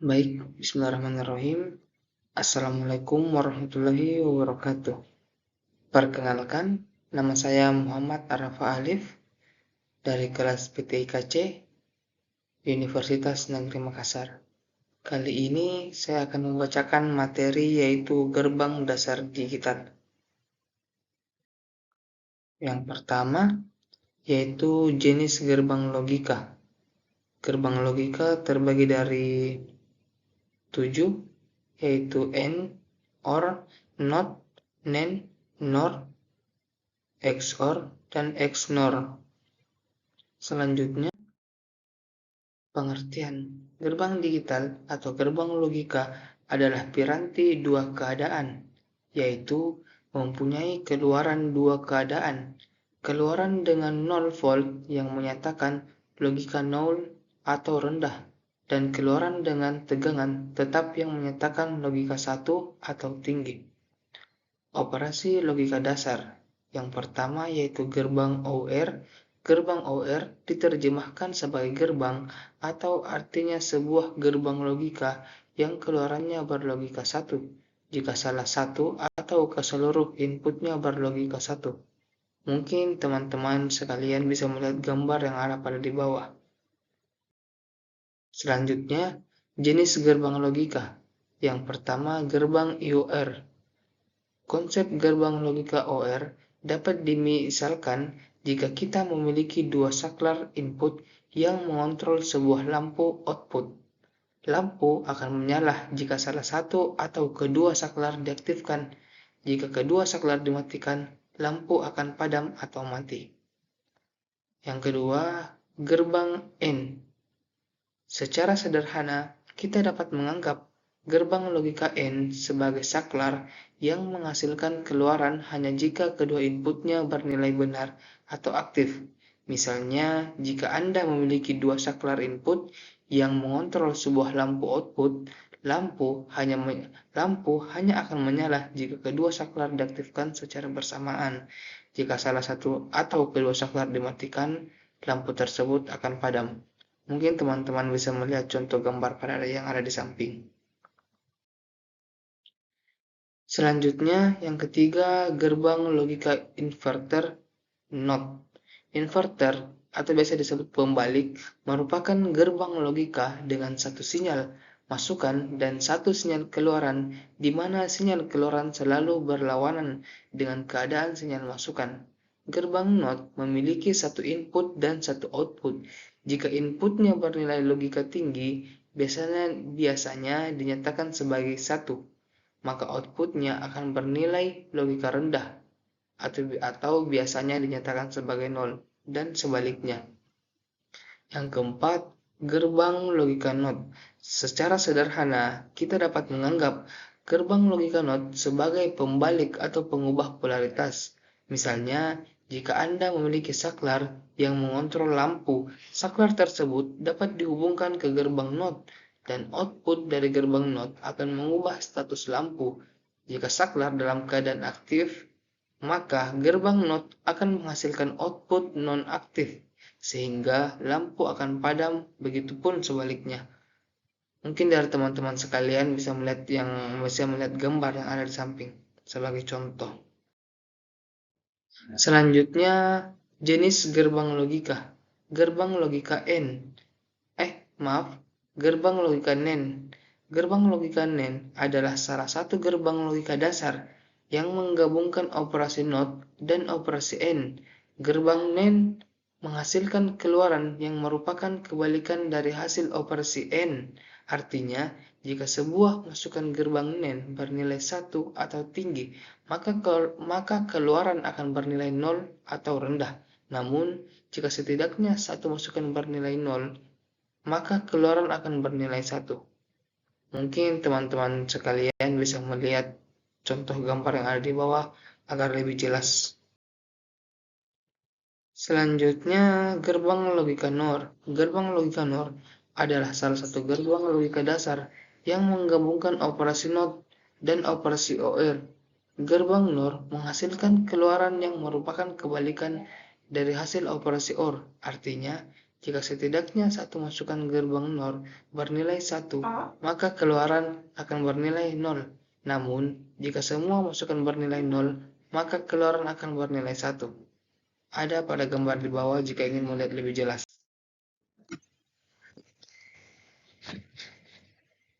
Baik, bismillahirrahmanirrahim. Assalamualaikum warahmatullahi wabarakatuh. Perkenalkan, nama saya Muhammad Arafa Alif dari kelas PTIKC Universitas Negeri Makassar. Kali ini saya akan membacakan materi yaitu gerbang dasar digital. Yang pertama yaitu jenis gerbang logika. Gerbang logika terbagi dari 7, yaitu AND, OR, NOT, NAND, NOR, XOR, dan XNOR. Selanjutnya, pengertian. Gerbang digital atau gerbang logika adalah piranti dua keadaan, yaitu mempunyai keluaran dua keadaan. Keluaran dengan 0 volt yang menyatakan logika nol atau rendah, dan keluaran dengan tegangan tetap yang menyatakan logika 1 atau tinggi. Operasi logika dasar. Yang pertama yaitu gerbang OR. Gerbang OR diterjemahkan sebagai gerbang atau artinya sebuah gerbang logika yang keluarannya berlogika 1 jika salah satu atau keseluruh inputnya berlogika 1. Mungkin teman-teman sekalian bisa melihat gambar yang ada pada di bawah. Selanjutnya, jenis gerbang logika. Yang pertama, gerbang IOR. Konsep gerbang logika OR dapat dimisalkan jika kita memiliki dua saklar input yang mengontrol sebuah lampu output. Lampu akan menyala jika salah satu atau kedua saklar diaktifkan. Jika kedua saklar dimatikan, lampu akan padam atau mati. Yang kedua, gerbang AND. Secara sederhana, kita dapat menganggap gerbang logika AND sebagai saklar yang menghasilkan keluaran hanya jika kedua inputnya bernilai benar atau aktif. Misalnya, jika Anda memiliki dua saklar input yang mengontrol sebuah lampu output, lampu hanya akan menyala jika kedua saklar diaktifkan secara bersamaan. Jika salah satu atau kedua saklar dimatikan, lampu tersebut akan padam. Mungkin teman-teman bisa melihat contoh gambar pada yang ada di samping. Selanjutnya, yang ketiga, gerbang logika inverter NOT. Inverter, atau biasa disebut pembalik, merupakan gerbang logika dengan satu sinyal masukan dan satu sinyal keluaran, di mana sinyal keluaran selalu berlawanan dengan keadaan sinyal masukan. Gerbang NOT memiliki satu input dan satu output. Jika inputnya bernilai logika tinggi, biasanya dinyatakan sebagai 1, maka outputnya akan bernilai logika rendah, atau biasanya dinyatakan sebagai 0, dan sebaliknya. Yang keempat, gerbang logika NOT. Secara sederhana, kita dapat menganggap gerbang logika NOT sebagai pembalik atau pengubah polaritas. Misalnya, jika Anda memiliki saklar yang mengontrol lampu, saklar tersebut dapat dihubungkan ke gerbang NOT, dan output dari gerbang NOT akan mengubah status lampu. Jika saklar dalam keadaan aktif, maka gerbang NOT akan menghasilkan output non-aktif, sehingga lampu akan padam, begitupun sebaliknya. Mungkin dari teman-teman sekalian bisa melihat gambar yang ada di samping sebagai contoh. Selanjutnya, jenis gerbang logika. Gerbang logika AND. Gerbang logika NAND. Gerbang logika NAND adalah salah satu gerbang logika dasar yang menggabungkan operasi NOT dan operasi AND. Gerbang NAND menghasilkan keluaran yang merupakan kebalikan dari hasil operasi AND. Artinya, jika sebuah masukan gerbang NAND bernilai 1 atau tinggi, maka keluaran akan bernilai 0 atau rendah. Namun, jika setidaknya satu masukan bernilai 0, maka keluaran akan bernilai 1. Mungkin teman-teman sekalian bisa melihat contoh gambar yang ada di bawah agar lebih jelas. Selanjutnya, gerbang logika NOR. Gerbang logika NOR adalah salah satu gerbang logika dasar yang menggabungkan operasi NOT dan operasi OR. Gerbang NOR menghasilkan keluaran yang merupakan kebalikan dari hasil operasi OR. Artinya, Jika setidaknya satu masukan gerbang NOR bernilai 1, maka keluaran akan bernilai 0. Namun, jika semua masukan bernilai 0, maka keluaran akan bernilai 1. Ada pada gambar di bawah jika ingin melihat lebih jelas.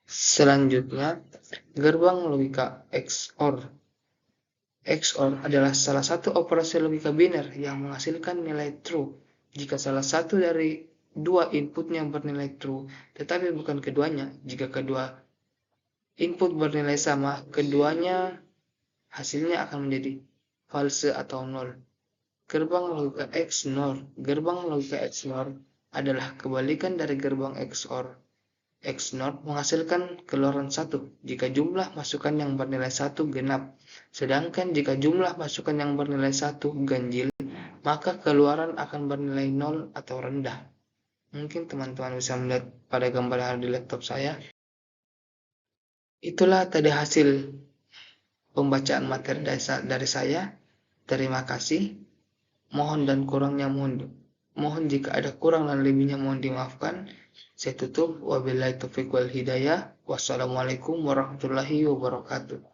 Selanjutnya, gerbang logika XOR. XOR adalah salah satu operasi logika biner yang menghasilkan nilai true jika salah satu dari dua inputnya bernilai true, tetapi bukan keduanya. Jika kedua input bernilai sama, keduanya hasilnya akan menjadi false atau nol. Gerbang logika XNOR. Gerbang logika XNOR adalah kebalikan dari gerbang XOR. XNOR menghasilkan keluaran 1 jika jumlah masukan yang bernilai 1 genap. Sedangkan jika jumlah masukan yang bernilai 1 ganjil, maka keluaran akan bernilai 0 atau rendah. Mungkin teman-teman bisa melihat pada gambar yang ada di laptop saya. Itulah tadi hasil pembacaan materi dari saya. Terima kasih. Mohon dan kurangnya mohon jika ada kurang dan lebihnya mohon dimaafkan. Saya tutup. Wabillahi taufiq wal hidayah. Wassalamualaikum warahmatullahi wabarakatuh.